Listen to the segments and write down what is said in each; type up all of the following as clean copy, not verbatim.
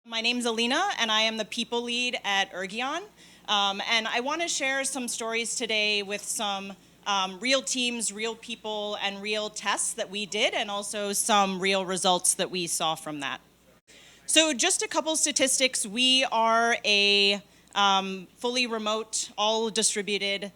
My name's Alina, and I am the people lead at Ergeon. And I want to share some stories today with some real teams, real people, and real tests that we did, and also some real results that we saw from that. So just a couple statistics. We are a fully remote, all distributed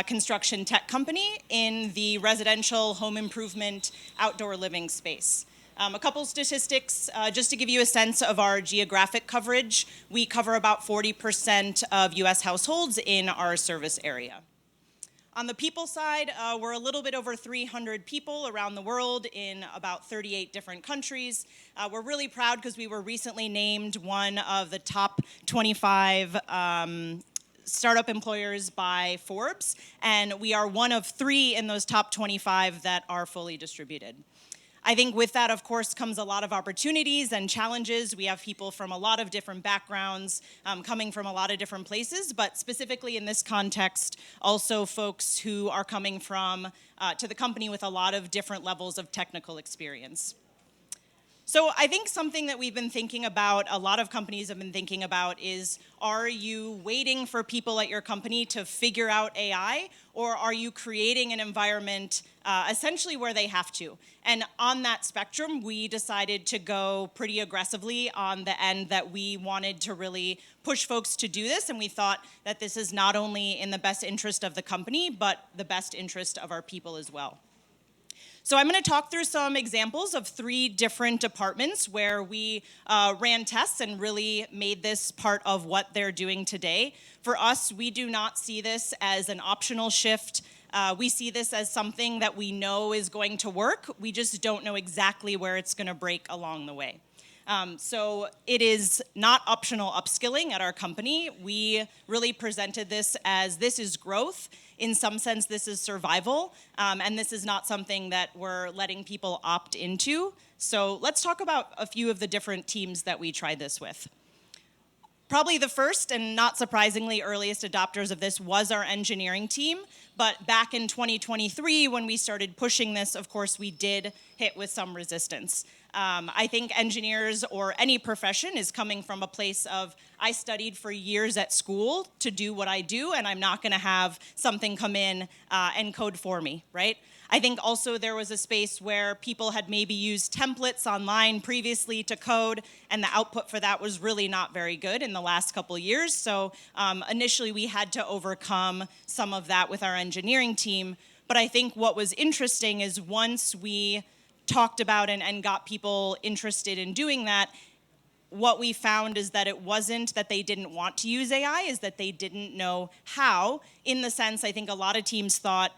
construction tech company in the residential home improvement outdoor living space. A couple statistics, just to give you a sense of our geographic coverage. We cover about 40% of US households in our service area. On the people side, we're a little bit over 300 people around the world in about 38 different countries. We're really proud because we were recently named one of the top 25 startup employers by Forbes, and we are one of 3 in those top 25 that are fully distributed. I think with that, of course, comes a lot of opportunities and challenges. We have people from a lot of different backgrounds, coming from a lot of different places, but specifically in this context, also folks who are coming from to the company with a lot of different levels of technical experience. So I think something that we've been thinking about, a lot of companies have been thinking about, is are you waiting for people at your company to figure out AI, or are you creating an environment essentially where they have to? And on that spectrum, we decided to go pretty aggressively on the end that we wanted to really push folks to do this, and we thought that this is not only in the best interest of the company, but the best interest of our people as well. So I'm going to talk through some examples of 3 different departments where we ran tests and really made this part of what they're doing today. For us, we do not see this as an optional shift. We see this as something that we know is going to work. We just don't know exactly where it's going to break along the way. So it is not optional upskilling at our company. We really presented this as this is growth. In some sense, this is survival, and this is not something that we're letting people opt into. So let's talk about a few of the different teams that we tried this with. Probably the first and not surprisingly earliest adopters of this was our engineering team. But back in 2023, when we started pushing this, of course, we did hit with some resistance. I think engineers or any profession is coming from a place of, I studied for years at school to do what I do, and I'm not going to have something come in and code for me, right? I think also there was a space where people had maybe used templates online previously to code, and the output for that was really not very good in the last couple of years. So initially we had to overcome some of that with our engineering team. But I think what was interesting is once we talked about and got people interested in doing that, what we found is that it wasn't that they didn't want to use AI, is that they didn't know how. In the sense, I think a lot of teams thought,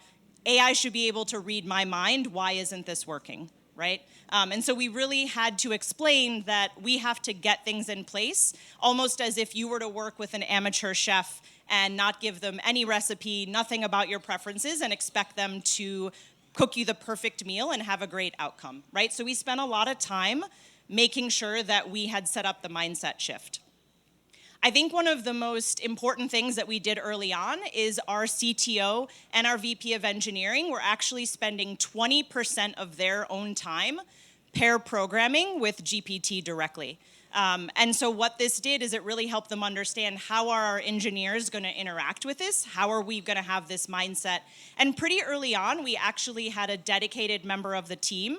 AI should be able to read my mind, why isn't this working, right? And so we really had to explain that we have to get things in place, almost as if you were to work with an amateur chef and not give them any recipe, nothing about your preferences, and expect them to cook you the perfect meal and have a great outcome, right? So we spent a lot of time making sure that we had set up the mindset shift. I think one of the most important things that we did early on is our CTO and our VP of engineering were actually spending 20% of their own time pair programming with GPT directly. And so what this did is it really helped them understand how are our engineers going to interact with this? How are we going to have this mindset? And pretty early on, we actually had a dedicated member of the team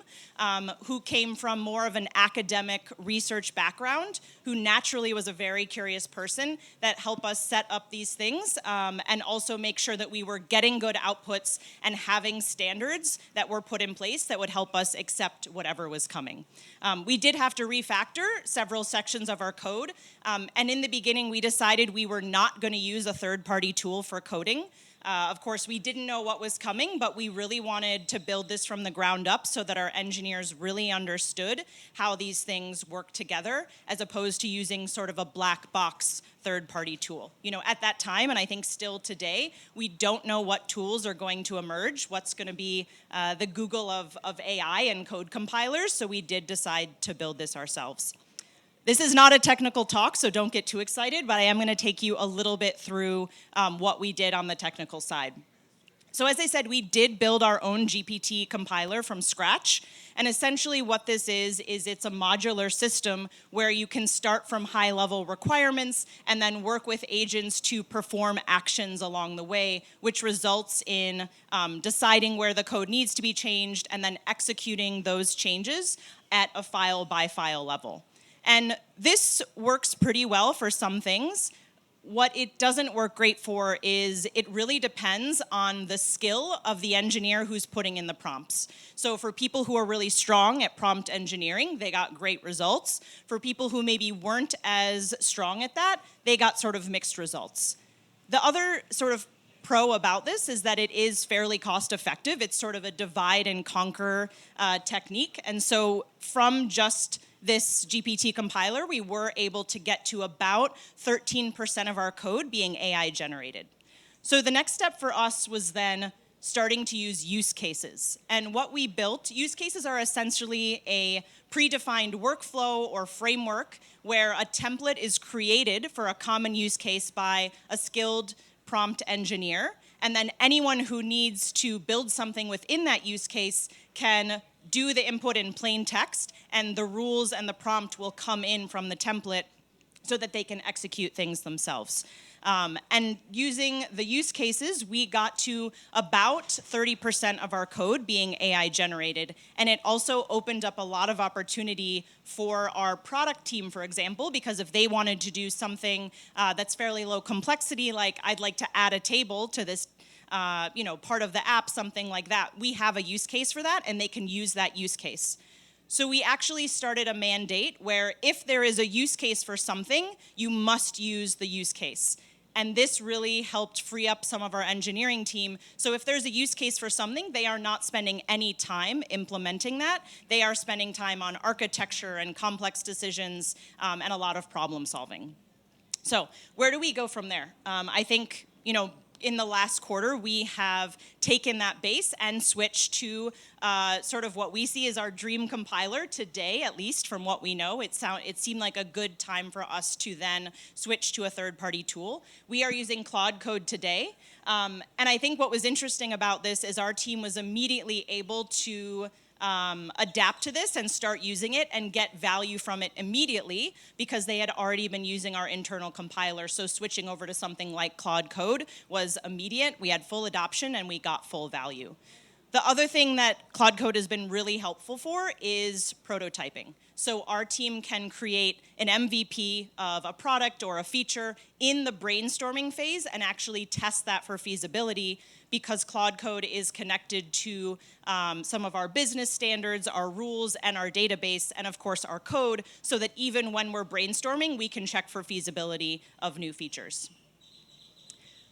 who came from more of an academic research background, who naturally was a very curious person that helped us set up these things and also make sure that we were getting good outputs and having standards that were put in place that would help us accept whatever was coming. We did have to refactor several sections of our code. And in the beginning, we decided we were not going to use a third-party tool for coding. Of course, we didn't know what was coming, but we really wanted to build this from the ground up so that our engineers really understood how these things work together, as opposed to using sort of a black box third-party tool. You know, at that time, and I think still today, we don't know what tools are going to emerge, what's going to be the Google of AI and code compilers, so we did decide to build this ourselves. This is not a technical talk, so don't get too excited, but I am going to take you a little bit through what we did on the technical side. So as I said, we did build our own GPT compiler from scratch. And essentially what this is it's a modular system where you can start from high-level requirements and then work with agents to perform actions along the way, which results in deciding where the code needs to be changed and then executing those changes at a file-by-file level. And this works pretty well for some things. What it doesn't work great for is it really depends on the skill of the engineer who's putting in the prompts. So for people who are really strong at prompt engineering, they got great results. For people who maybe weren't as strong at that, they got sort of mixed results. The other sort of pro about this is that it is fairly cost effective. It's sort of a divide and conquer technique. And so from just this GPT compiler, we were able to get to about 13% of our code being AI generated. So the next step for us was then starting to use use cases. And what we built, use cases are essentially a predefined workflow or framework where a template is created for a common use case by a skilled prompt engineer. And then anyone who needs to build something within that use case can do the input in plain text, and the rules and the prompt will come in from the template so that they can execute things themselves. And using the use cases, we got to about 30% of our code being AI generated. And it also opened up a lot of opportunity for our product team, for example, because if they wanted to do something that's fairly low complexity, like I'd like to add a table to this part of the app, something like that, we have a use case for that, and they can use that use case. So we actually started a mandate where if there is a use case for something, you must use the use case. And this really helped free up some of our engineering team. So if there's a use case for something, they are not spending any time implementing that. They are spending time on architecture and complex decisions and a lot of problem solving. So where do we go from there? I think, in the last quarter, we have taken that base and switched to sort of what we see as our dream compiler today, at least from what we know. It seemed like a good time for us to then switch to a third-party tool. We are using Claude Code today. And I think what was interesting about this is our team was immediately able to adapt to this and start using it and get value from it immediately because they had already been using our internal compiler. So switching over to something like Claude Code was immediate. We had full adoption and we got full value. The other thing that Claude Code has been really helpful for is prototyping. So our team can create an MVP of a product or a feature in the brainstorming phase and actually test that for feasibility because Claude Code is connected to some of our business standards, our rules, and our database, and of course our code, so that even when we're brainstorming, we can check for feasibility of new features.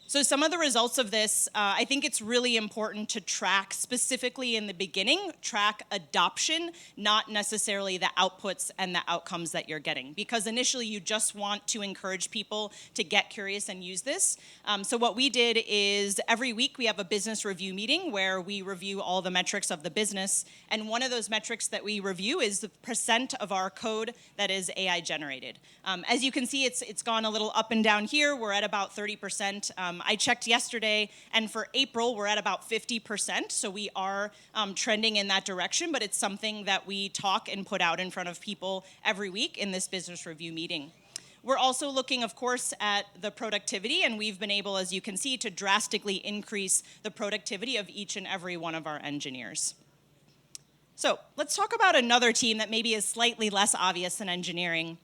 So some of the results of this, I think it's really important to track specifically in the beginning, track adoption, not necessarily the outputs and the outcomes that you're getting. Because initially you just want to encourage people to get curious and use this. So what we did is every week we have a business review meeting where we review all the metrics of the business. And one of those metrics that we review is the percent of our code that is AI generated. As you can see, it's gone a little up and down here. We're at about 30%. I checked yesterday, and for April, we're at about 50%, so we are trending in that direction, but it's something that we talk and put out in front of people every week in this business review meeting. We're also looking, of course, at the productivity, and we've been able, as you can see, to drastically increase the productivity of each and every one of our engineers. So let's talk about another team that maybe is slightly less obvious than engineering.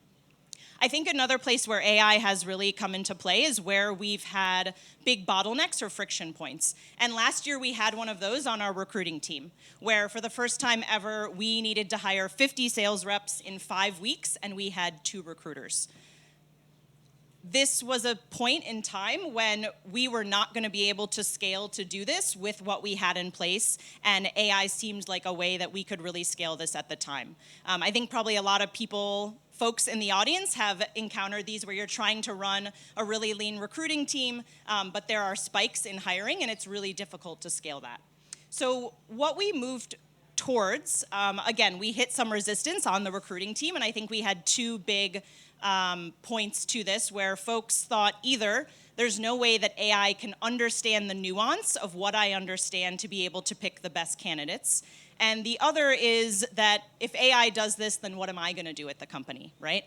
I think another place where AI has really come into play is where we've had big bottlenecks or friction points. And last year we had one of those on our recruiting team, where for the first time ever, we needed to hire 50 sales reps in 5 weeks, and we had 2 recruiters. This was a point in time when we were not going to be able to scale to do this with what we had in place, and AI seemed like a way that we could really scale this at the time. I think probably a lot of folks in the audience have encountered these where you're trying to run a really lean recruiting team, but there are spikes in hiring, and it's really difficult to scale that. So what we moved towards, again, we hit some resistance on the recruiting team, and I think we had 2 big points to this where folks thought either there's no way that AI can understand the nuance of what I understand to be able to pick the best candidates. And the other is that if AI does this, then what am I going to do at the company, right?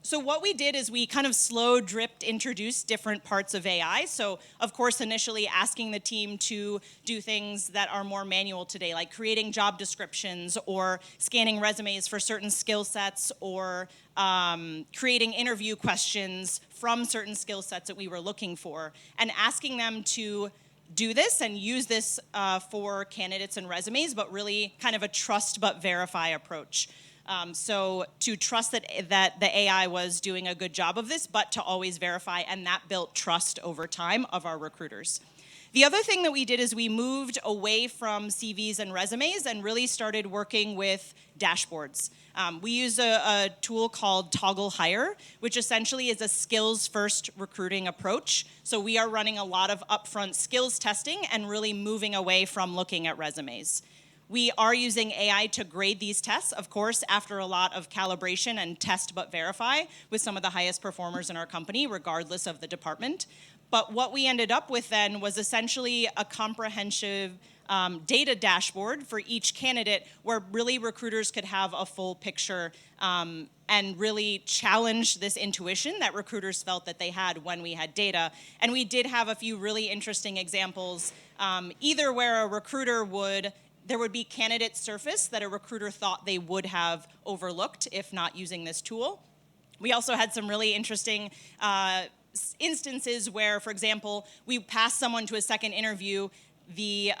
So what we did is we kind of slow dripped introduced different parts of AI. So of course, initially asking the team to do things that are more manual today, like creating job descriptions or scanning resumes for certain skill sets, or creating interview questions from certain skill sets that we were looking for, and asking them to do this and use this for candidates and resumes, but really kind of a trust but verify approach. So to trust that the AI was doing a good job of this, but to always verify, and that built trust over time of our recruiters. The other thing that we did is we moved away from CVs and resumes and really started working with dashboards. We use a tool called Toggle Hire, which essentially is a skills-first recruiting approach. So we are running a lot of upfront skills testing and really moving away from looking at resumes. We are using AI to grade these tests, of course, after a lot of calibration and test but verify with some of the highest performers in our company, regardless of the department. But what we ended up with then was essentially a comprehensive data dashboard for each candidate, where really recruiters could have a full picture and really challenge this intuition that recruiters felt that they had when we had data. And we did have a few really interesting examples, either where a recruiter there would be candidates surface that a recruiter thought they would have overlooked if not using this tool. We also had some really interesting instances where, for example, we passed someone to a second interview, the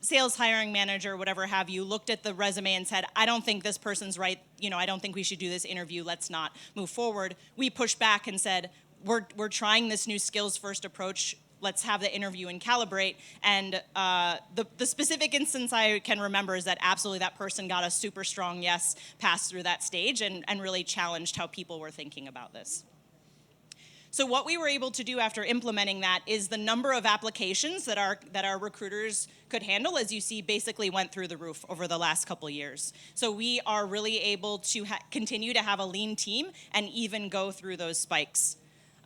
sales hiring manager, whatever have you, looked at the resume and said, I don't think this person's right, I don't think we should do this interview, let's not move forward. We pushed back and said, we're trying this new skills-first approach, let's have the interview and calibrate. And the specific instance I can remember is that absolutely that person got a super strong yes, passed through that stage, and really challenged how people were thinking about this. So what we were able to do after implementing that is the number of applications that our recruiters could handle, as you see, basically went through the roof over the last couple years. So we are really able to continue to have a lean team and even go through those spikes.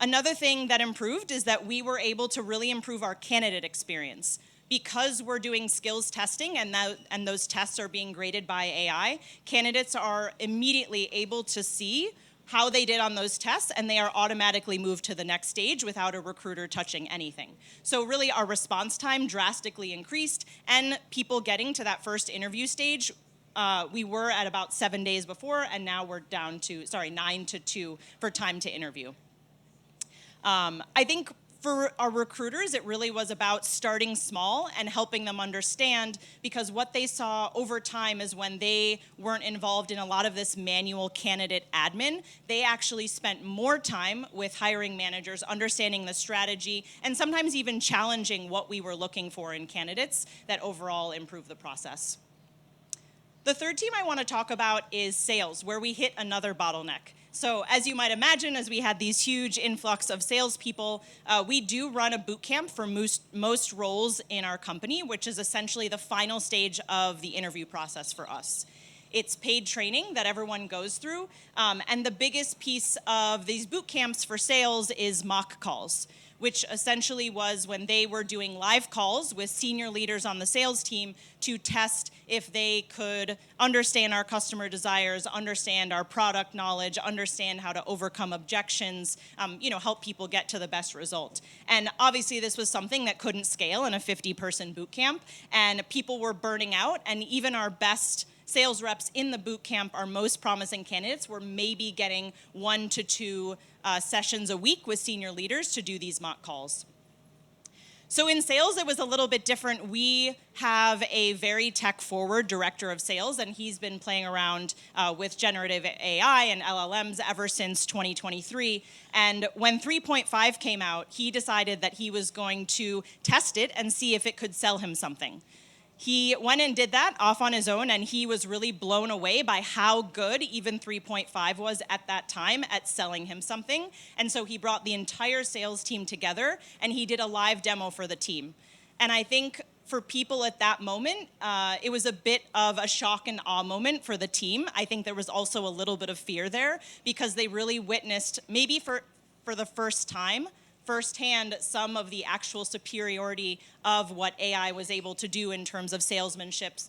Another thing that improved is that we were able to really improve our candidate experience. Because we're doing skills testing and those tests are being graded by AI, candidates are immediately able to see how they did on those tests, and they are automatically moved to the next stage without a recruiter touching anything. So really our response time drastically increased, and people getting to that first interview stage, we were at about 7 days before, and now we're down to, 9 to 2 for time to interview. I think for our recruiters, it really was about starting small and helping them understand, because what they saw over time is when they weren't involved in a lot of this manual candidate admin, they actually spent more time with hiring managers understanding the strategy and sometimes even challenging what we were looking for in candidates that overall improved the process. The third team I want to talk about is sales, where we hit another bottleneck. So as you might imagine, as we had these huge influx of salespeople, we do run a boot camp for most roles in our company, which is essentially the final stage of the interview process for us. It's paid training that everyone goes through, and the biggest piece of these boot camps for sales is mock calls, which essentially was when they were doing live calls with senior leaders on the sales team to test if they could understand our customer desires, understand our product knowledge, understand how to overcome objections, help people get to the best result. And obviously this was something that couldn't scale in a 50-person boot camp, and people were burning out, and even our best sales reps in the boot camp, our most promising candidates, were maybe getting 1 to 2 sessions a week with senior leaders to do these mock calls. So in sales, it was a little bit different. We have a very tech-forward director of sales, and he's been playing around with generative AI and LLMs ever since 2023. And when 3.5 came out, he decided that he was going to test it and see if it could sell him something. He went and did that off on his own, and he was really blown away by how good even 3.5 was at that time at selling him something. And so he brought the entire sales team together, and he did a live demo for the team. And I think for people at that moment, it was a bit of a shock and awe moment for the team. I think there was also a little bit of fear there, because they really witnessed, maybe for the first time, firsthand some of the actual superiority of what AI was able to do in terms of salesmanship,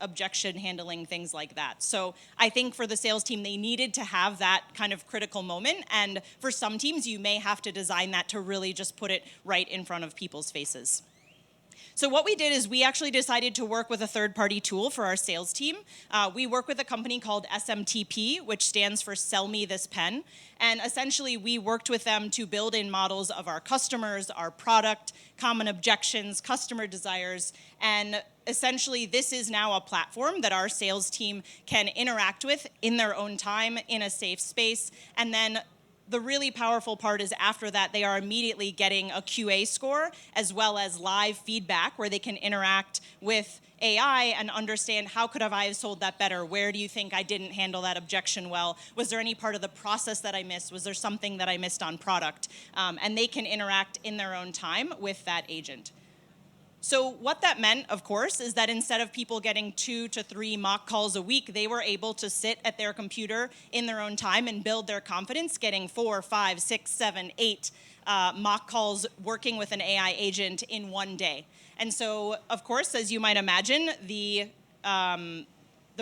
objection handling, things like that. So I think for the sales team, they needed to have that kind of critical moment. And for some teams, you may have to design that to really just put it right in front of people's faces. So what we did is we actually decided to work with a third-party tool for our sales team. We work with a company called SMTP, which stands for Sell Me This Pen. And essentially, we worked with them to build in models of our customers, our product, common objections, customer desires. And essentially, this is now a platform that our sales team can interact with in their own time, in a safe space. And then the really powerful part is after that, they are immediately getting a QA score as well as live feedback where they can interact with AI and understand how could I have sold that better? Where do you think I didn't handle that objection well? Was there any part of the process that I missed? Was there something that I missed on product? And they can interact in their own time with that agent. So what that meant, of course, is that instead of people getting 2 to 3 mock calls a week, they were able to sit at their computer in their own time and build their confidence, getting 4, 5, 6, 7, 8 mock calls working with an AI agent in one day. And so, of course, as you might imagine, the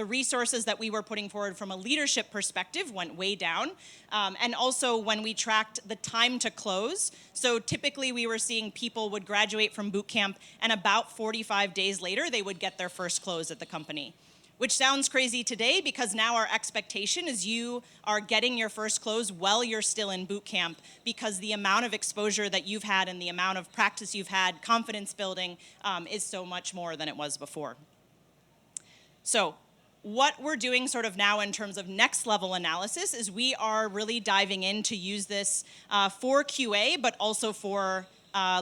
resources that we were putting forward from a leadership perspective went way down. And also when we tracked the time to close, so typically we were seeing people would graduate from boot camp and about 45 days later, they would get their first close at the company. Which sounds crazy today because now our expectation is you are getting your first close while you're still in boot camp because the amount of exposure that you've had and the amount of practice you've had, confidence building, is so much more than it was before. So what we're doing sort of now in terms of next level analysis is we are really diving in to use this for QA, but also for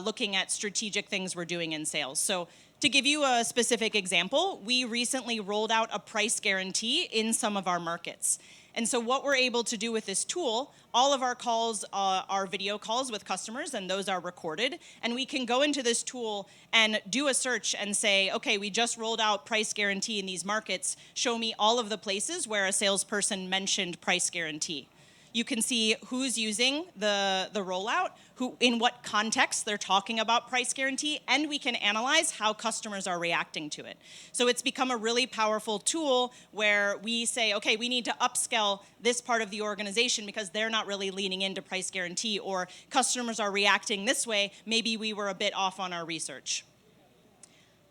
looking at strategic things we're doing in sales. So to give you a specific example, we recently rolled out a price guarantee in some of our markets. And so what we're able to do with this tool, all of our calls are video calls with customers, and those are recorded. And we can go into this tool and do a search and say, okay, we just rolled out price guarantee in these markets. Show me all of the places where a salesperson mentioned price guarantee. You can see who's using the rollout, who, in what context they're talking about price guarantee, and we can analyze how customers are reacting to it. So it's become a really powerful tool where we say, okay, we need to upscale this part of the organization because they're not really leaning into price guarantee, or customers are reacting this way, maybe we were a bit off on our research.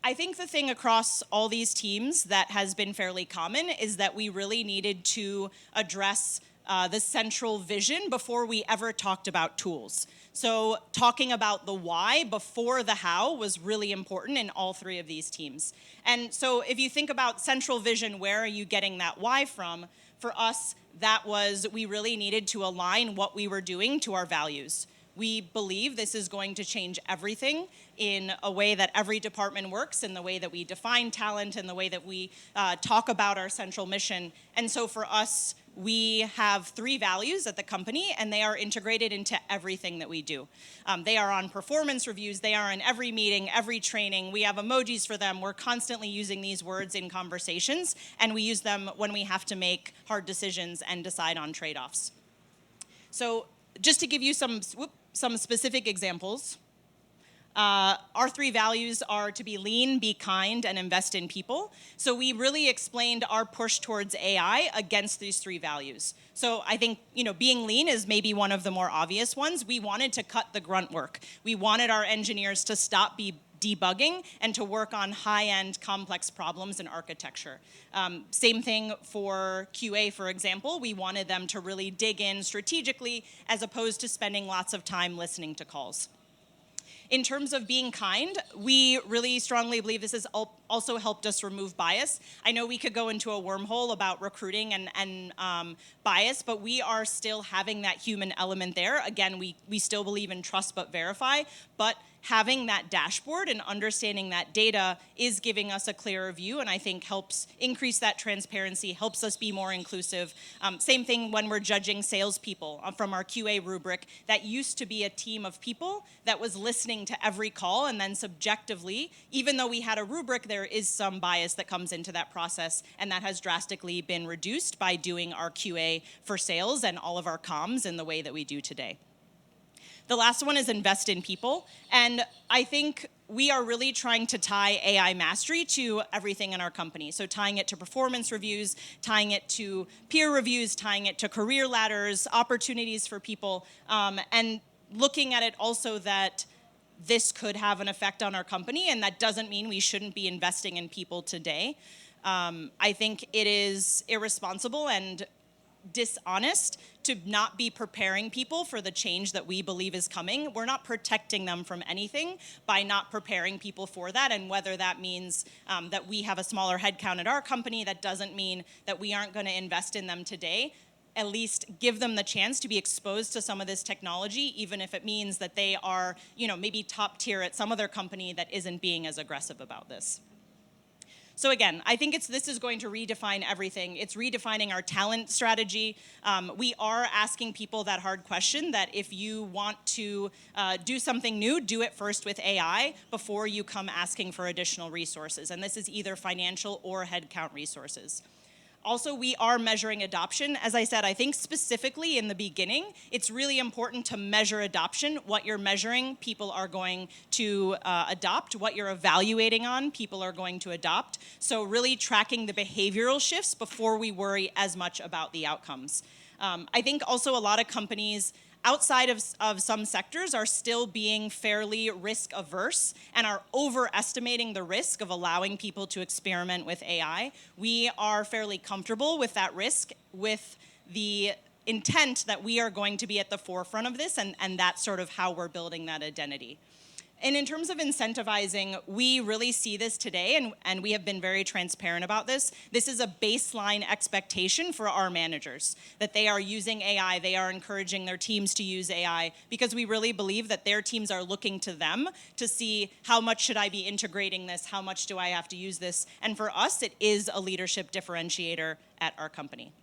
I think the thing across all these teams that has been fairly common is that we really needed to address the central vision before we ever talked about tools. So talking about the why before the how was really important in all 3 of these teams. And so if you think about central vision, where are you getting that why from? For us, that was we really needed to align what we were doing to our values. We believe this is going to change everything in a way that every department works, in the way that we define talent, in the way that we talk about our central mission. And so for us, we have 3 values at the company, and they are integrated into everything that we do. They are on performance reviews. They are in every meeting, every training. We have emojis for them. We're constantly using these words in conversations, and we use them when we have to make hard decisions and decide on trade-offs. So just to give you some specific examples, our 3 values are to be lean, be kind, and invest in people. So we really explained our push towards AI against these 3 values. So I think, being lean is maybe one of the more obvious ones. We wanted to cut the grunt work. We wanted our engineers to stop debugging and to work on high-end complex problems in architecture. Same thing for QA, for example. We wanted them to really dig in strategically as opposed to spending lots of time listening to calls. In terms of being kind, we really strongly believe this has also helped us remove bias. I know we could go into a wormhole about recruiting and bias, but we are still having that human element there. Again, we still believe in trust but verify, but having that dashboard and understanding that data is giving us a clearer view, and I think helps increase that transparency, helps us be more inclusive. Same thing when we're judging salespeople from our QA rubric. That used to be a team of people that was listening to every call, and then subjectively, even though we had a rubric, there is some bias that comes into that process, and that has drastically been reduced by doing our QA for sales and all of our comms in the way that we do today. The last one is invest in people. And I think we are really trying to tie AI mastery to everything in our company. So tying it to performance reviews, tying it to peer reviews, tying it to career ladders, opportunities for people, and looking at it also that this could have an effect on our company, and that doesn't mean we shouldn't be investing in people today. I think it is irresponsible and dishonest to not be preparing people for the change that we believe is coming. We're not protecting them from anything by not preparing people for that, and whether that means that we have a smaller headcount at our company, that doesn't mean that we aren't going to invest in them today. At least give them the chance to be exposed to some of this technology, even if it means that they are, maybe top tier at some other company that isn't being as aggressive about this. So again, I think this is going to redefine everything. It's redefining our talent strategy. We are asking people that hard question that if you want to do something new, do it first with AI before you come asking for additional resources. And this is either financial or headcount resources. Also, we are measuring adoption. As I said, I think specifically in the beginning, it's really important to measure adoption. What you're measuring, people are going to adopt. What you're evaluating on, people are going to adopt. So really tracking the behavioral shifts before we worry as much about the outcomes. I think also a lot of companies outside of some sectors are still being fairly risk averse and are overestimating the risk of allowing people to experiment with AI. We are fairly comfortable with that risk, with the intent that we are going to be at the forefront of this, and that's sort of how we're building that identity. And in terms of incentivizing, we really see this today, and we have been very transparent about this. This is a baseline expectation for our managers, that they are using AI, they are encouraging their teams to use AI, because we really believe that their teams are looking to them to see how much should I be integrating this, how much do I have to use this, and for us, it is a leadership differentiator at our company.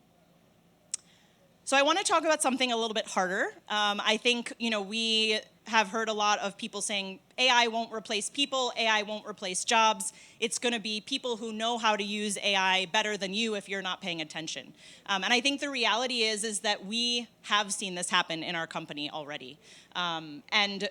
So I want to talk about something a little bit harder. I think, we have heard a lot of people saying AI won't replace people, AI won't replace jobs. It's going to be people who know how to use AI better than you if you're not paying attention. And I think the reality is that we have seen this happen in our company already. And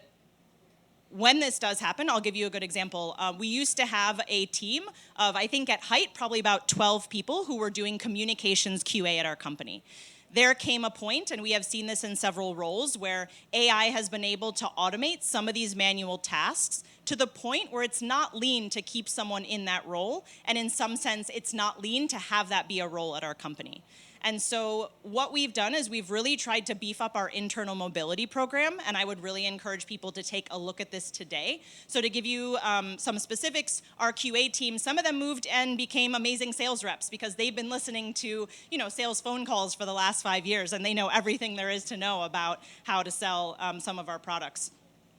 when this does happen, I'll give you a good example. We used to have a team of, I think at height, probably about 12 people who were doing communications QA at our company. There came a point, and we have seen this in several roles, where AI has been able to automate some of these manual tasks to the point where it's not lean to keep someone in that role, and in some sense, it's not lean to have that be a role at our company. And so what we've done is we've really tried to beef up our internal mobility program, and I would really encourage people to take a look at this today. So to give you some specifics, our QA team, some of them moved and became amazing sales reps because they've been listening to sales phone calls for the last 5 years, and they know everything there is to know about how to sell some of our products.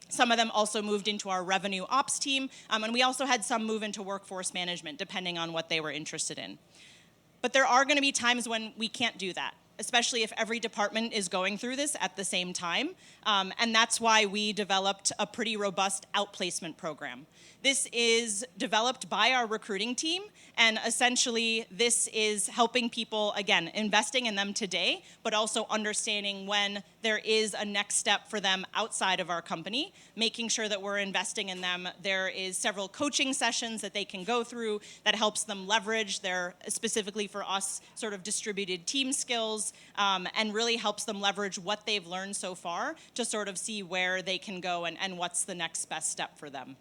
Some of them also moved into our revenue ops team, and we also had some move into workforce management, depending on what they were interested in. But there are going to be times when we can't do that, especially if every department is going through this at the same time. And that's why we developed a pretty robust outplacement program. This is developed by our recruiting team, and essentially this is helping people, again, investing in them today, but also understanding when there is a next step for them outside of our company, making sure that we're investing in them. There is several coaching sessions that they can go through that helps them leverage their, specifically for us, sort of distributed team skills, and really helps them leverage what they've learned so far to sort of see where they can go and what's the next best step for them.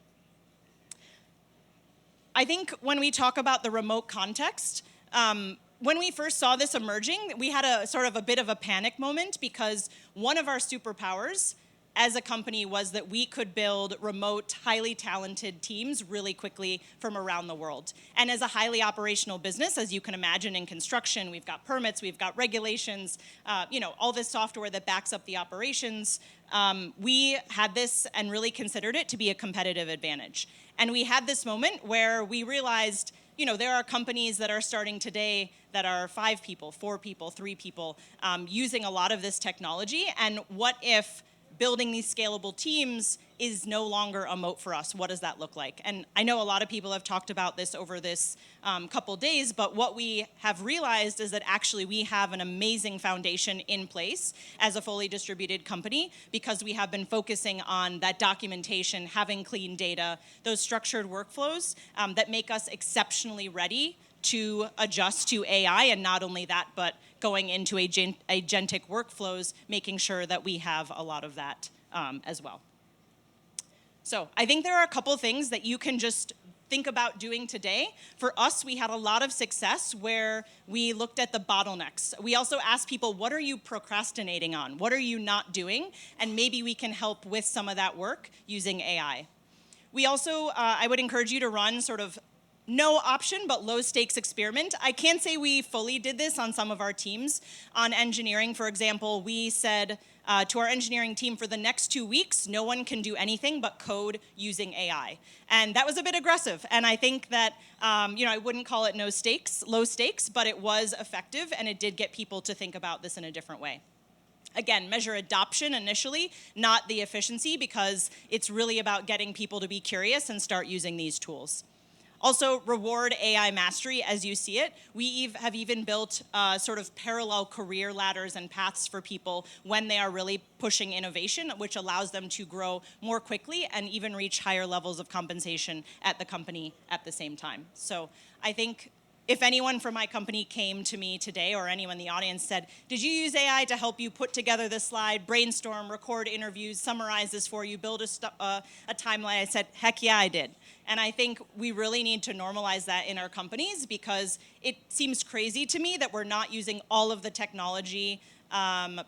I think when we talk about the remote context, when we first saw this emerging, we had a sort of a bit of a panic moment because one of our superpowers as a company was that we could build remote, highly talented teams really quickly from around the world. And as a highly operational business, as you can imagine in construction, we've got permits, we've got regulations, all this software that backs up the operations. We had this and really considered it to be a competitive advantage. And we had this moment where we realized, there are companies that are starting today that are 5 people, 4 people, 3 people, using a lot of this technology. And what if building these scalable teams is no longer a moat for us. What does that look like? And I know a lot of people have talked about this over this couple days, but what we have realized is that actually we have an amazing foundation in place as a fully distributed company because we have been focusing on that documentation, having clean data, those structured workflows that make us exceptionally ready to adjust to AI, and not only that, but going into agentic workflows, making sure that we have a lot of that as well. So I think there are a couple things that you can just think about doing today. For us, we had a lot of success where we looked at the bottlenecks. We also asked people, what are you procrastinating on? What are you not doing? And maybe we can help with some of that work using AI. We also, I would encourage you to run sort of no option, but low stakes experiment. I can't say we fully did this on some of our teams. On engineering, for example, we said to our engineering team, for the next 2 weeks, no one can do anything but code using AI. And that was a bit aggressive. And I think that, I wouldn't call it low stakes, but it was effective and it did get people to think about this in a different way. Again, measure adoption initially, not the efficiency, because it's really about getting people to be curious and start using these tools. Also, reward AI mastery as you see it. We have even built sort of parallel career ladders and paths for people when they are really pushing innovation, which allows them to grow more quickly and even reach higher levels of compensation at the company at the same time. So I think if anyone from my company came to me today, or anyone in the audience said, did you use AI to help you put together this slide, brainstorm, record interviews, summarize this for you, build a timeline? I said, heck yeah, I did. And I think we really need to normalize that in our companies, because it seems crazy to me that we're not using all of the technology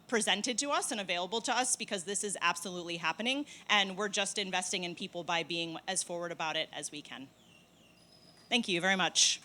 presented to us and available to us, because this is absolutely happening, and we're just investing in people by being as forward about it as we can. Thank you very much.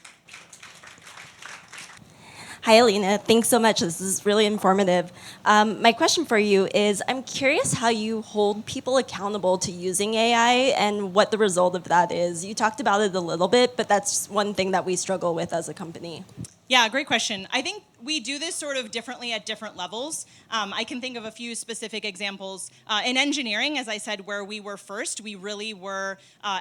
Hi, Alina. Thanks so much. This is really informative. My question for you is, I'm curious how you hold people accountable to using AI and what the result of that is. You talked about it a little bit, but that's one thing that we struggle with as a company. Yeah, great question. I think we do this sort of differently at different levels. I can think of a few specific examples. In engineering, as I said, where we were first, we really were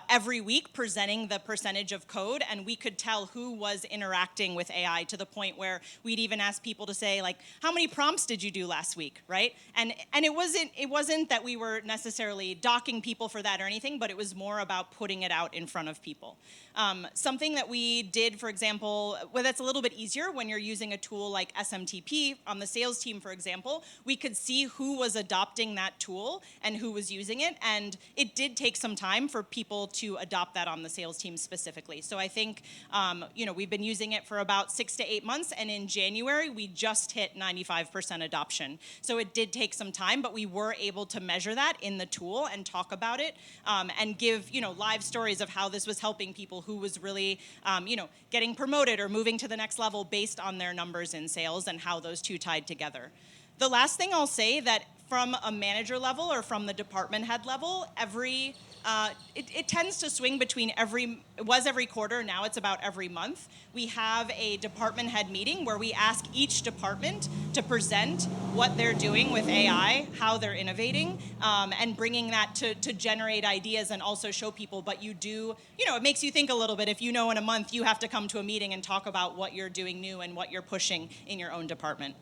every week presenting the percentage of code, and we could tell who was interacting with AI, to the point where we'd even ask people to say, like, how many prompts did you do last week, right? And it wasn't that we were necessarily docking people for that or anything, but it was more about putting it out in front of people. Something that we did, for example, well, that's a little bit easier when you're using a tool like SMTP. On the sales team, for example, we could see who was adopting that tool and who was using it, and it did take some time for people to adopt that on the sales team specifically. So I think we've been using it for about 6 to 8 months, and in January we just hit 95% adoption. So it did take some time, but we were able to measure that in the tool and talk about it, and give live stories of how this was helping people who was really getting promoted or moving to the next level based on their numbers in sales, and how those two tied together. The last thing I'll say, that from a manager level or from the department head level, it tends to swing between it was every quarter, now it's about every month. We have a department head meeting where we ask each department to present what they're doing with AI, how they're innovating, and bringing that to generate ideas and also show people. But it makes you think a little bit if in a month you have to come to a meeting and talk about what you're doing new and what you're pushing in your own department.